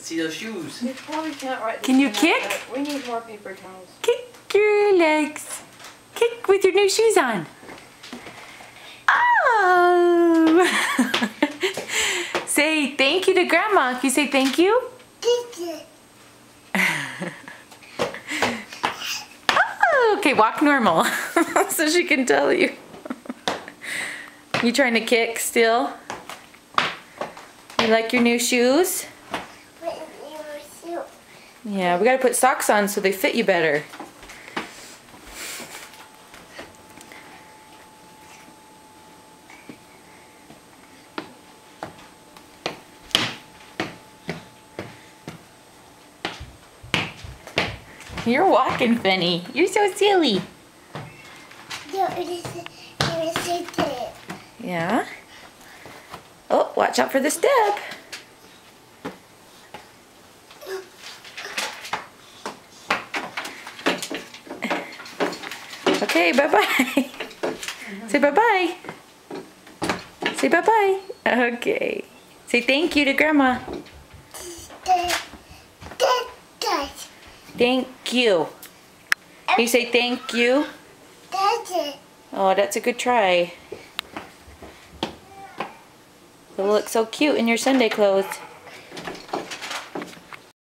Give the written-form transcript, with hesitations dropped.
see those shoes. You probably can't write this Can you one out, kick? but we need more paper towels. Kick your legs. Kick with your new shoes on. Oh! Say thank you to Grandma. Can you say thank you? Oh, okay, walk normal so she can tell you. You trying to kick still? You like your new shoes? Yeah, we gotta put socks on so they fit you better. You're walking, Finny. You're so silly. Yeah. Oh, watch out for the step. Okay, bye-bye. Say bye-bye. Say bye-bye. Okay. Say thank you to Grandma. Thank you. You say thank you. Oh, that's a good try. You'll look so cute in your Sunday clothes.